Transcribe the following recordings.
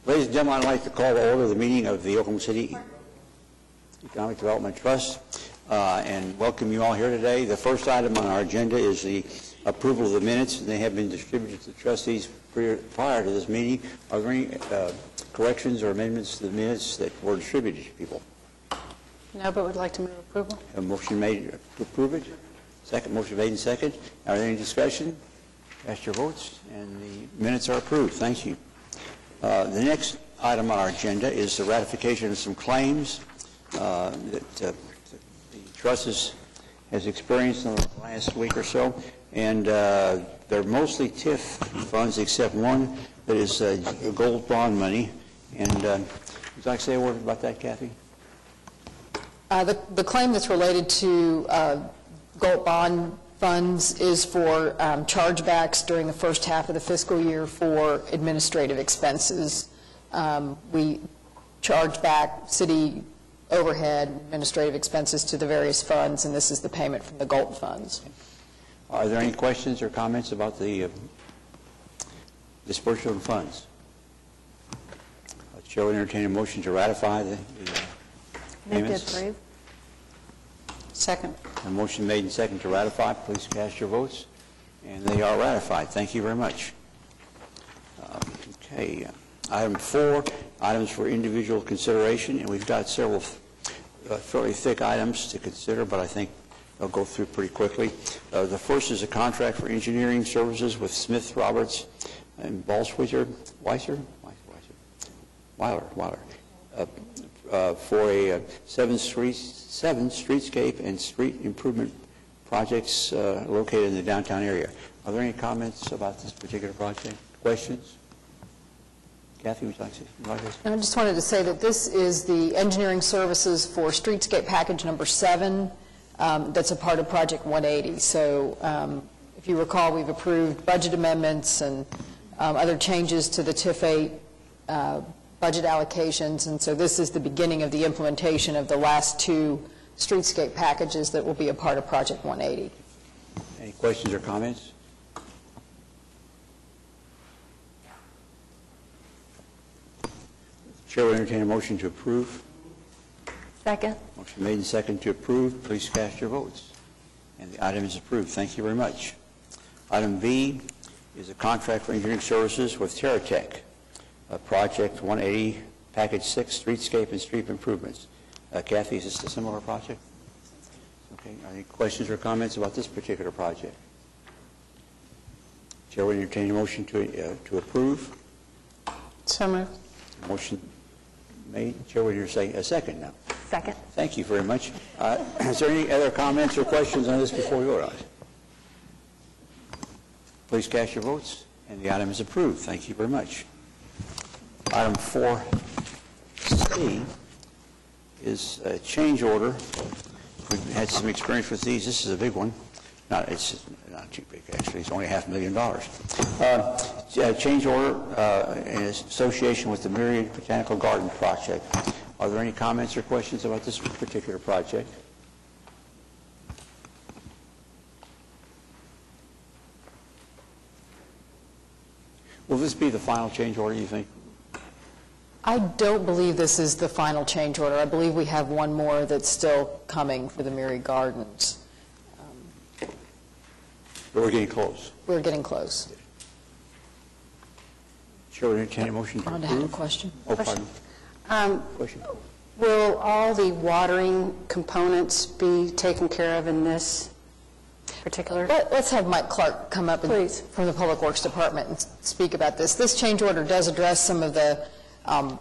Ladies and gentlemen, I'd like to call to order the meeting of the Oklahoma City Economic Development Trust and welcome you all here today. The first item on our agenda is the approval of the minutes, and they have been distributed to the trustees prior to this meeting. Are there any corrections or amendments to the minutes that were distributed to people? No, but we'd like to move approval. A motion made to approve it. Second, motion made and second. Are there any discussion? Cast your votes, and the minutes are approved. Thank you. The next item on our agenda is the ratification of some claims that the trust has experienced in the last week or so, and they're mostly TIF funds except one that is gold bond money. And would you like to say a word about that, Kathy? The claim that's related to gold bond funds is for chargebacks during the first half of the fiscal year for administrative expenses. We charge back city overhead administrative expenses to the various funds, and this is the payment from the gold funds. Are there any questions or comments about the disbursement of funds? The chair will entertain a motion to ratify the payments. Move to approve. Second. A motion made and second to ratify. Please cast your votes. And they are ratified. Thank you very much. Okay. Item 4, items for individual consideration. And we've got several fairly thick items to consider, but I think I'll go through pretty quickly. The first is a contract for engineering services with Smith, Roberts, and Weiler, for a 7 streetscape and street improvement projects located in the downtown area. Are there any comments about this particular project? Questions? Kathy, would you like to say? I just wanted to say that this is the engineering services for streetscape package number 7 that's a part of Project 180. So if you recall, we've approved budget amendments and other changes to the TIF 8 budget allocations, and so this is the beginning of the implementation of the last 2 streetscape packages that will be a part of Project 180. Any questions or comments? Chair will entertain a motion to approve. Second. Motion made and second to approve. Please cast your votes. And the item is approved. Thank you very much. Item B is a contract for engineering services with TerraTech. Project 180, Package 6, Streetscape and Street Improvements. Kathy, is this a similar project? Okay. Any questions or comments about this particular project? Chair will entertain a motion to approve. So moved. Motion made. Chair will say a second now. Second. Thank you very much. Is there any other comments or questions on this before we vote on it? Please cast your votes, and the item is approved. Thank you very much. Item 4C is a change order. We've had some experience with these. This is a big one. It's not too big, actually. It's only $500,000. Change order in association with the Myriad Botanical Garden project. Are there any comments or questions about this particular project? Will this be the final change order, you think? I don't believe this is the final change order. I believe we have one more that's still coming for the Myriad Gardens. But we're getting close. We're getting close. Chair will entertain a motion to approve. I have a question. Oh, pardon. Question. Will all the watering components be taken care of in this particular? Let's have Mike Clark come up from the Public Works Department and speak about this. This change order does address some of the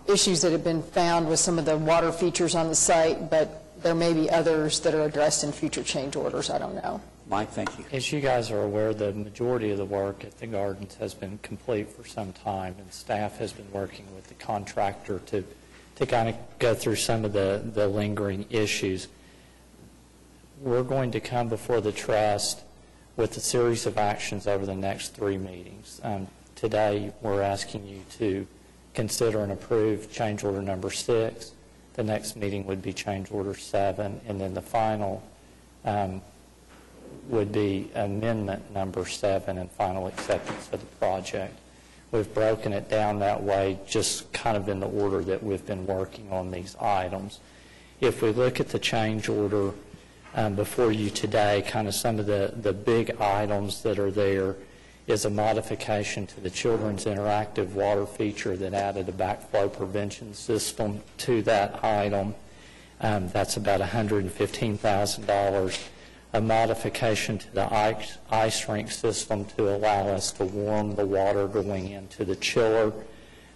issues that have been found with some of the water features on the site, but there may be others that are addressed in future change orders. I don't know. Mike, thank you. As you guys are aware, the majority of the work at the gardens has been complete for some time, and staff has been working with the contractor to kind of go through some of the lingering issues. We're going to come before the trust with a series of actions over the next 3 meetings. Today, we're asking you to consider and approve change order number 6. The next meeting would be change order 7, and then the final would be amendment number 7 and final acceptance of the project. We've broken it down that way, just kind of in the order that we've been working on these items. If we look at the change order before you today, kind of some of the big items that are there is a modification to the children's interactive water feature that added a backflow prevention system to that item. That's about $115,000. A modification to the ice rink system to allow us to warm the water going into the chiller.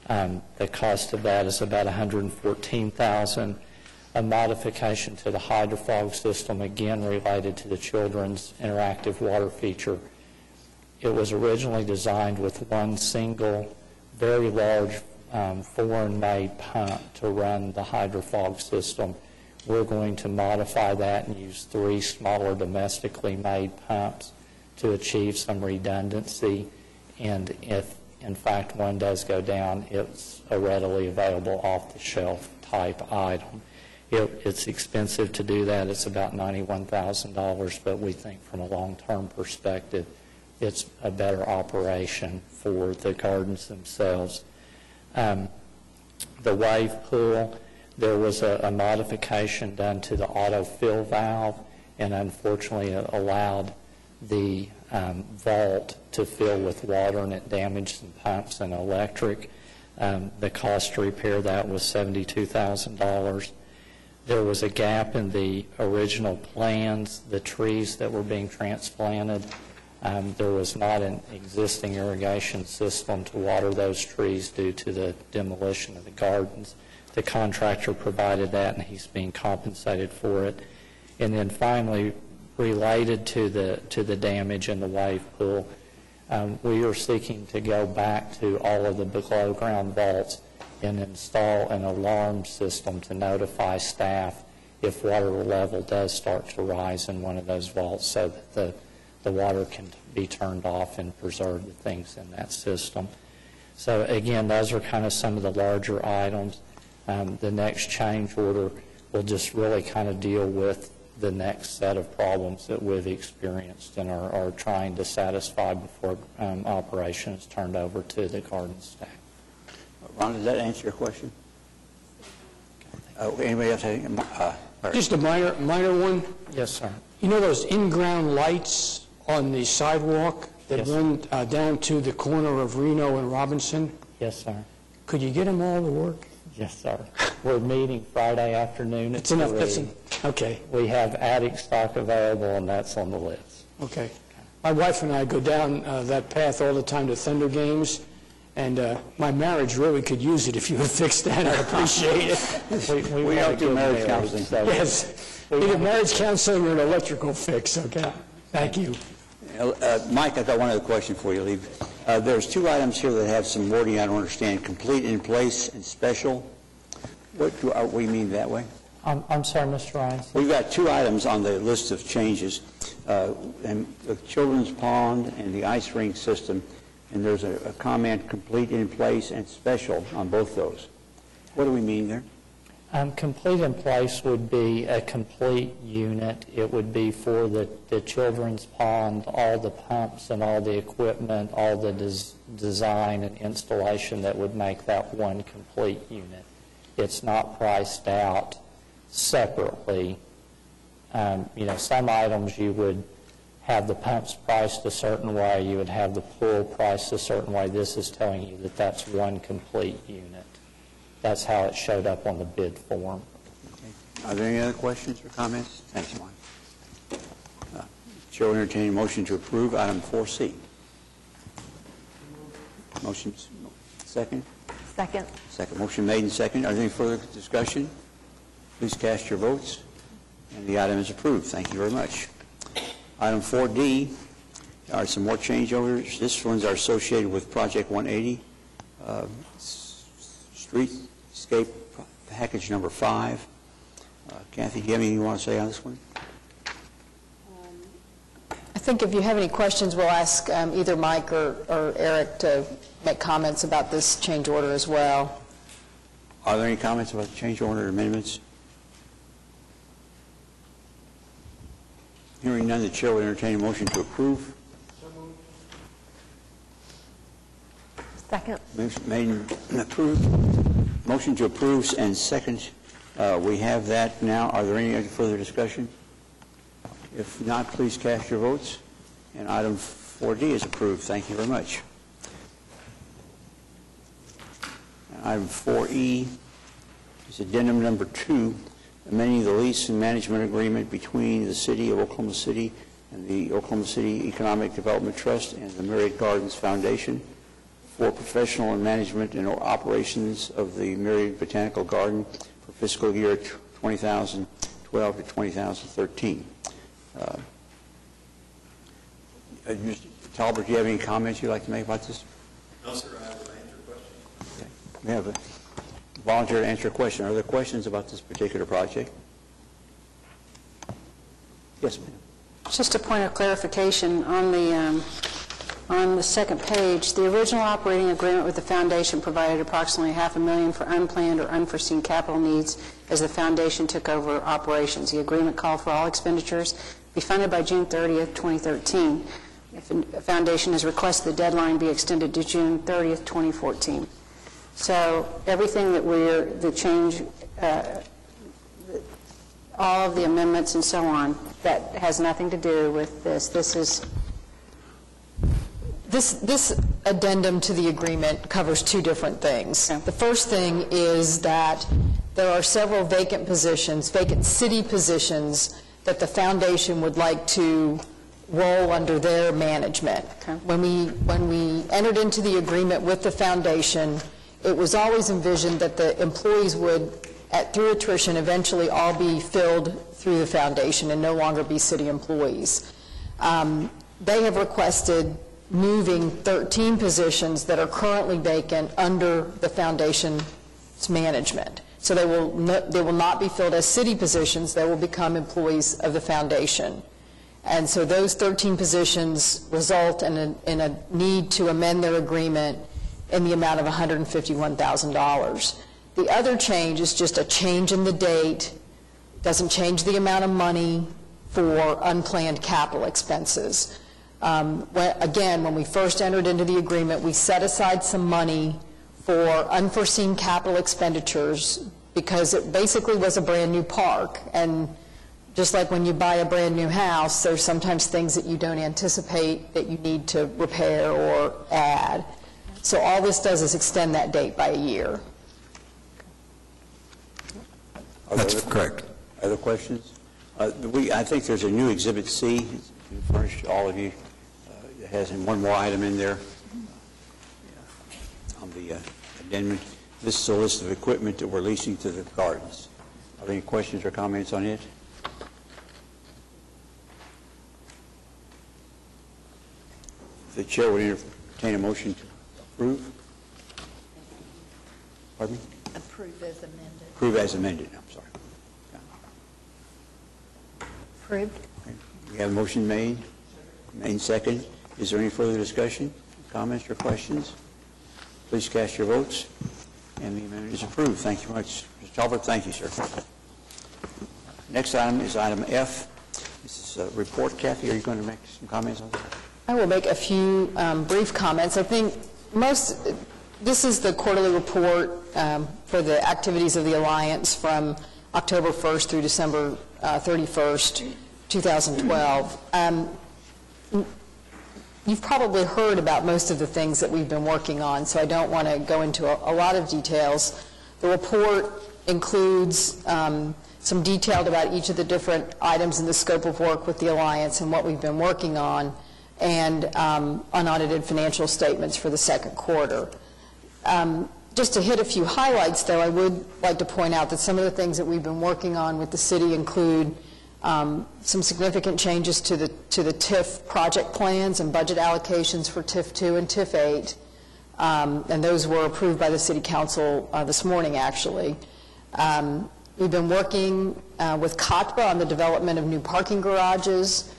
The cost of that is about $114,000. A modification to the hydrofog system, again related to the children's interactive water feature. It was originally designed with one single, very large foreign-made pump to run the hydrofog system. We're going to modify that and use 3 smaller domestically made pumps to achieve some redundancy. And if, in fact, one does go down, it's a readily available off-the-shelf type item. It's expensive to do that. It's about $91,000, but we think from a long-term perspective, it's a better operation for the gardens themselves. The wave pool, there was a modification done to the auto-fill valve, and unfortunately it allowed the vault to fill with water, and it damaged some pumps and electric. The cost to repair that was $72,000. There was a gap in the original plans, the trees that were being transplanted. There was not an existing irrigation system to water those trees due to the demolition of the gardens. The contractor provided that, and he's being compensated for it. And then finally, related to the damage in the wave pool, we are seeking to go back to all of the below-ground vaults and install an alarm system to notify staff if water level does start to rise in one of those vaults, so that the water can be turned off and preserve the things in that system. So again, those are kind of some of the larger items. The next change order will just really kind of deal with the next set of problems that we've experienced and are trying to satisfy before operation is turned over to the garden staff. Ron, does that answer your question? Anybody else have any? Just a minor one. Yes, sir. You know those in-ground lights on the sidewalk that Yes. run down to the corner of Reno and Robinson? Yes, sir. Could you get them all to work? Yes, sir. We're meeting Friday afternoon at It's enough. 3. Okay. We have attic stock available, and that's on the list. Okay. My wife and I go down that path all the time to Thunder games, and my marriage really could use it if you would fix that. I'd appreciate it. We don't do marriage counseling. Yes. Either marriage counseling or an electrical fix, okay? Thank you. Mike, I've got one other question for you, Lee. There's 2 items here that have some wording I don't understand, complete in place and special. What do we mean that way? I'm sorry, Mr. Ryan. We've got 2 items on the list of changes, and the children's pond and the ice rink system, and there's a comment, complete in place and special on both those. What do we mean there? Complete in place would be a complete unit. It would be for the children's pond, all the pumps and all the equipment, all the design and installation that would make that one complete unit. It's not priced out separately. Some items you would have the pumps priced a certain way, you would have the pool priced a certain way. This is telling you that that's one complete unit. That's how it showed up on the bid form. Okay. Are there any other questions or comments? Thanks, Mike. Chair will entertain a motion to approve item 4C. Motion second? Second. Second. Motion made and second. Are there any further discussion? Please cast your votes. And the item is approved. Thank you very much. Item 4D are some more change orders. This ones are associated with Project 180, Streetscape Package number 5. Kathy, do you have anything you want to say on this one? I think if you have any questions, we'll ask either Mike or Eric to make comments about this change order as well. Are there any comments about the change order amendments? Hearing none, the chair will entertain a motion to approve. Second. Motion made and approved. Motion to approve and second. We have that now. Are there any further discussion? If not, please cast your votes. And item 4D is approved. Thank you very much. And item 4E is addendum number 2, amending the lease and management agreement between the City of Oklahoma City and the Oklahoma City Economic Development Trust and the Myriad Gardens Foundation for professional and management and operations of the Myriad Botanical Garden for fiscal year 2012 to 2013. Mr. Talbot, do you have any comments you'd like to make about this? No, sir. I will answer questions. Okay. We have a volunteer to answer a question. Are there questions about this particular project? Yes, ma'am. Just a point of clarification on the second page, the original operating agreement with the foundation provided approximately $500,000 for unplanned or unforeseen capital needs as the foundation took over operations. The agreement called for all expenditures be funded by June 30th, 2013. If the foundation has requested the deadline be extended to June 30th, 2014. So everything that the change, all of the amendments and so on, that has nothing to do with this. This addendum to the agreement covers two different things. Okay. The first thing is that there are several vacant positions, vacant city positions, that the foundation would like to roll under their management. Okay. When we entered into the agreement with the foundation, it was always envisioned that the employees would, through attrition, eventually all be filled through the foundation and no longer be city employees. They have requested moving 13 positions that are currently vacant under the foundation's management. So they will not be filled as city positions. They will become employees of the foundation. And so those 13 positions result in a need to amend their agreement in the amount of $151,000. The other change is just a change in the date, doesn't change the amount of money for unplanned capital expenses. Again, when we first entered into the agreement, we set aside some money for unforeseen capital expenditures because it basically was a brand new park. And just like when you buy a brand new house, there's sometimes things that you don't anticipate that you need to repair or add. So all this does is extend that date by a year. That's correct. Other questions? I think there's a new Exhibit C. It's been furnished to all of you. It has one more item in there on the addendum. This is a list of equipment that we're leasing to the gardens. Are there any questions or comments on it? The chair would entertain a motion to approve. Pardon me? Approve as amended. Approve as amended. I'm sorry. Approved. Okay. We have a motion made and second. Is there any further discussion, comments, or questions? Please cast your votes. And the amendment is approved. Thank you much. Mr. Talbot, thank you, sir. Next item is item F. This is a report. Kathy, are you going to make some comments on that? I will make a few brief comments. I think this is the quarterly report for the activities of the Alliance from October 1st through December 31st, 2012. You've probably heard about most of the things that we've been working on, so I don't want to go into a lot of details. The report includes some detailed about each of the different items in the scope of work with the Alliance and what we've been working on, and unaudited financial statements for the second quarter. Just to hit a few highlights, though, I would like to point out that some of the things that we've been working on with the city include some significant changes to the TIF project plans and budget allocations for TIF 2 and TIF 8, and those were approved by the City Council this morning, actually. We've been working with COTBA on the development of new parking garages.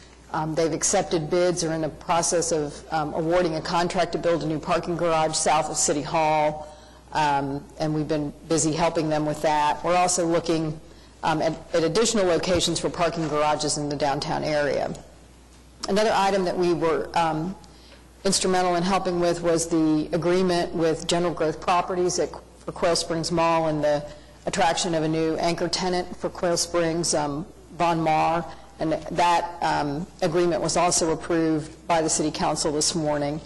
They've accepted bids, are in the process of awarding a contract to build a new parking garage south of City Hall, and we've been busy helping them with that. We're also looking at additional locations for parking garages in the downtown area. Another item that we were instrumental in helping with was the agreement with General Growth Properties for Quail Springs Mall and the attraction of a new anchor tenant for Quail Springs, Von Maur, and that agreement was also approved by the City Council this morning.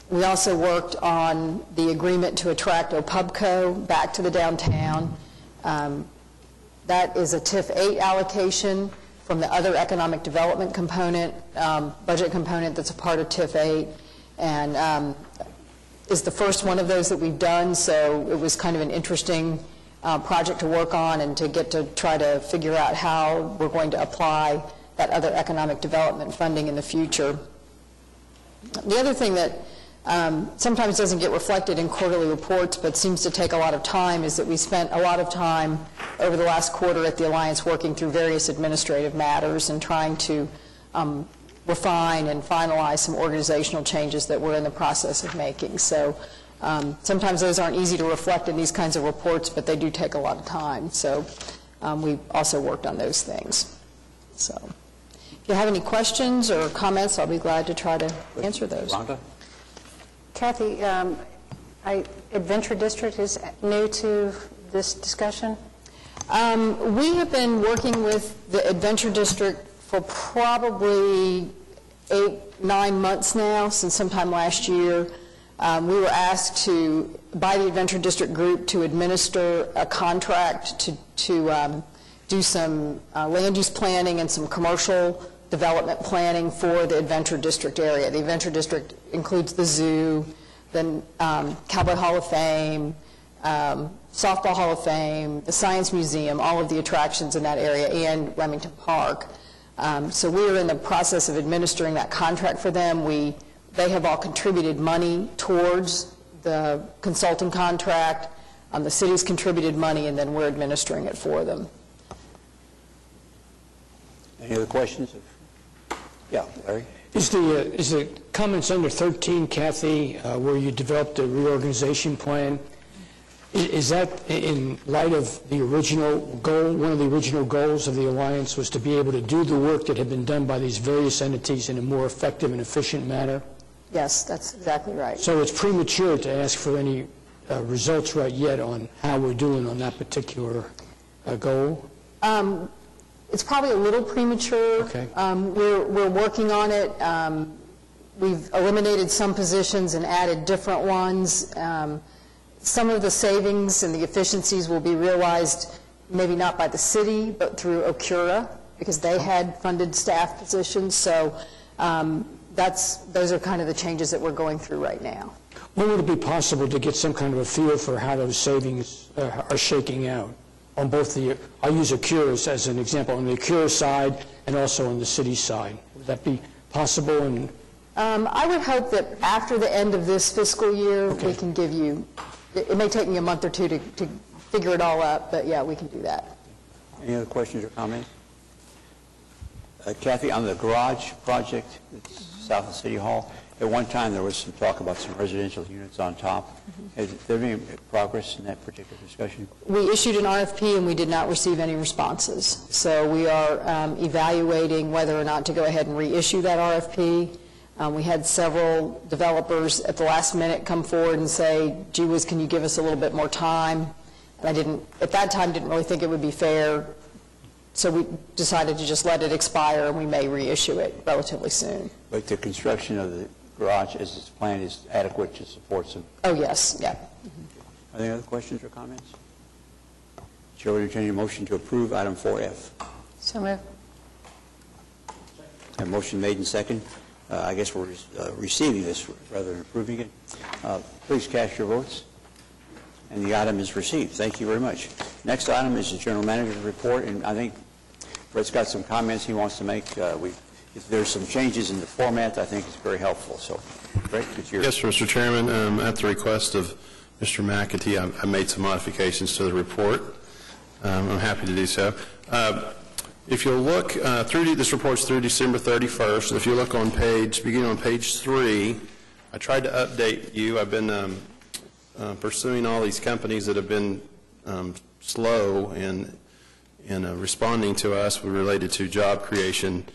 We also worked on the agreement to attract OPUBCO back to the downtown. That is a TIF 8 allocation from the other economic development component, budget component that's a part of TIF 8, and is the first one of those that we've done, so it was kind of an interesting project to work on and to get to try to figure out how we're going to apply that other economic development funding in the future. The other thing that sometimes doesn't get reflected in quarterly reports but seems to take a lot of time is that we spent a lot of time over the last quarter at the Alliance working through various administrative matters and trying to refine and finalize some organizational changes that we're in the process of making. So sometimes those aren't easy to reflect in these kinds of reports, but they do take a lot of time. So we also worked on those things. So if you have any questions or comments, I'll be glad to try to answer those. Rhonda? Kathy, Adventure District is new to this discussion? We have been working with the Adventure District for probably 8-9 months now, since sometime last year. We were asked by the Adventure District group to administer a contract to do some land use planning and some commercial development planning for the Adventure District area. The Adventure District includes the zoo, the Cowboy Hall of Fame, Softball Hall of Fame, the Science Museum, all of the attractions in that area, and Remington Park. So we are in the process of administering that contract for them. They have all contributed money towards the consulting contract. The city's contributed money, and then we're administering it for them. Any other questions? Yeah, Larry? Is the comments under 13, Kathy, where you developed a reorganization plan, is that in light of the original goal? One of the original goals of the Alliance was to be able to do the work that had been done by these various entities in a more effective and efficient manner? Yes, that's exactly right. So it's premature to ask for any results right yet on how we're doing on that particular goal? It's probably a little premature. Okay. We're working on it. We've eliminated some positions and added different ones. Some of the savings and the efficiencies will be realized maybe not by the city, but through OCURA, because they had funded staff positions. So those are kind of the changes that we're going through right now. When would it be possible to get some kind of a feel for how those savings are shaking out on both the, I'll use OCURA as an example, on the OCURA side and also on the city side? Would that be possible? And I would hope that after the end of this fiscal year, we can give you, it may take me a month or two to figure it all up, but yeah, we can do that. Any other questions or comments? Kathy, on the garage project that's south of City Hall, at one time there was some talk about some residential units on top. Has there been any progress in that particular discussion? We issued an RFP and we did not receive any responses. So we are evaluating whether or not to go ahead and reissue that RFP. We had several developers at the last minute come forward and say, gee whiz, can you give us a little bit more time? And at that time, didn't really think it would be fair. So we decided to just let it expire, and we may reissue it relatively soon. But the construction of the garage as it's planned is adequate to support some? Oh, yes, yeah. Are there any other questions or comments? Chair will entertain a motion to approve item 4F. So moved. A motion made and second. I guess we're receiving this rather than approving it. Please cast your votes. And the item is received. Thank you very much. Next item is the General Manager's report, and I think Brett's got some comments he wants to make. If there's some changes in the format, I think it's very helpful. So, Brett, it's yours. Yes, Mr. Chairman. At the request of Mr. McAtee, I made some modifications to the report. I'm happy to do so. If you'll look through this report's through December 31st, and if you look on beginning on page 3, I tried to update you. I've been pursuing all these companies that have been slow in responding to us related to job creation,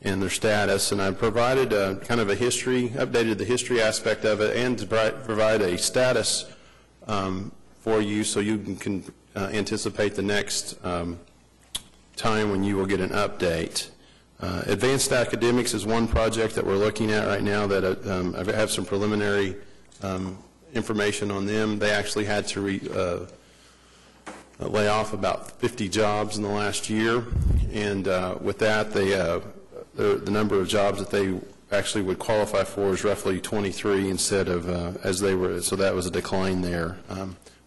and their status, and I provided kind of a history, updated the history aspect of it, and to provide a status for you so you can anticipate the next time when you will get an update. Advanced Academics is one project that we're looking at right now that I have some preliminary information on them. They actually had to lay off about 50 jobs in the last year, and with that, the number of jobs that they actually would qualify for is roughly 23 instead of as they were, so that was a decline there.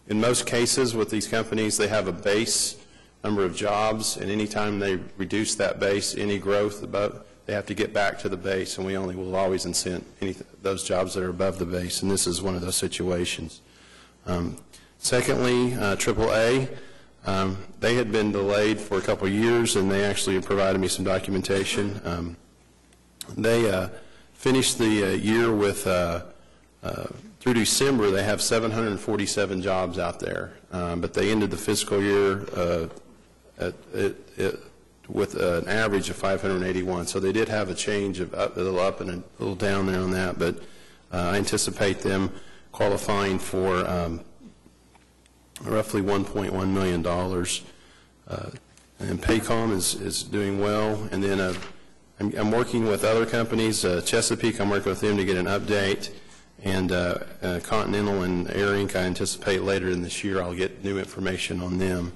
In most cases with these companies, they have a base number of jobs, and anytime they reduce that base, any growth above, they have to get back to the base, and we will always incent those jobs that are above the base, and this is one of those situations. Secondly, AAA, they had been delayed for a couple of years, and they actually provided me some documentation. They finished the year with, through December, they have 747 jobs out there, but they ended the fiscal year with an average of 581. So they did have a change of a little up and a little down there on that, but I anticipate them qualifying for roughly $1.1 million. And Paycom is doing well. And then I'm working with other companies. Chesapeake, I'm working with them to get an update. And Continental and Air Inc., I anticipate later in this year I'll get new information on them.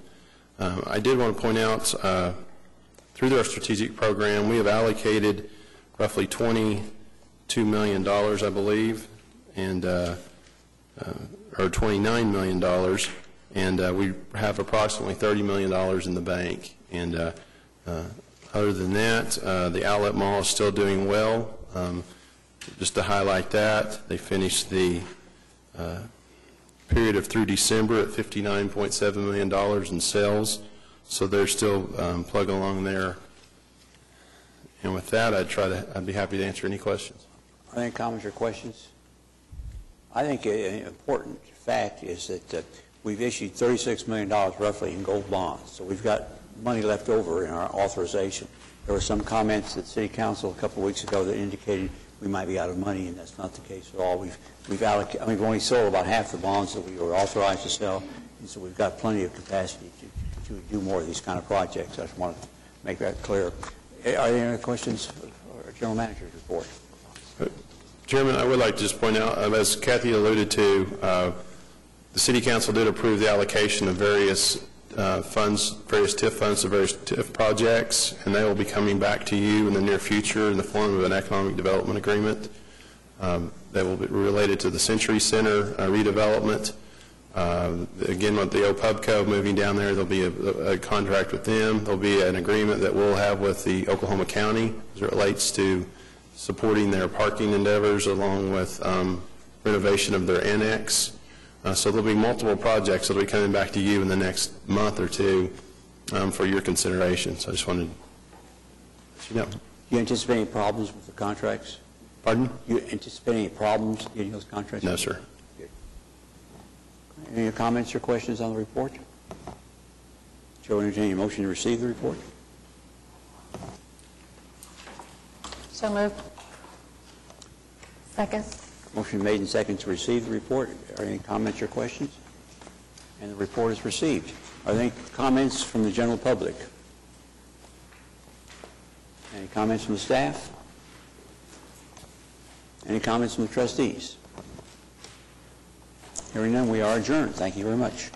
I did want to point out, through our strategic program, we have allocated roughly $22 million, I believe, and or $29 million, and we have approximately $30 million in the bank. And other than that, the Outlet Mall is still doing well. Just to highlight that, they finished the period of through December at $59.7 million in sales, so they're still plugging along there. And with that, I'd be happy to answer any questions. Are there any comments or questions? I think an important fact is that we've issued $36 million roughly in gold bonds, so we've got money left over in our authorization. There were some comments at City Council a couple of weeks ago that indicated we might be out of money, and that's not the case at all. We've only sold about half the bonds that we were authorized to sell, and so we've got plenty of capacity to do more of these kind of projects. I just want to make that clear. Are there any questions for General Manager's report? Chairman, I would like to just point out, as Kathy alluded to, the City Council did approve the allocation of various funds, various TIF funds to various TIF projects, and they will be coming back to you in the near future in the form of an economic development agreement. That will be related to the Century Center redevelopment. Again, with the OPUBCO moving down there, there'll be a contract with them. There'll be an agreement that we'll have with the Oklahoma County as it relates to supporting their parking endeavors along with renovation of their annex. So there'll be multiple projects that will be coming back to you in the next month or two for your consideration. So I just wanted to let you know. Do you anticipate any problems with the contracts? Pardon? Do you anticipate any problems getting those contracts? No, sir. Good. Any comments or questions on the report? Chair will entertain a motion to receive the report. So moved. Second. Motion made and second to receive the report. Are there any comments or questions? And the report is received. Are there any comments from the general public? Any comments from the staff? Any comments from the trustees? Hearing none, we are adjourned. Thank you very much.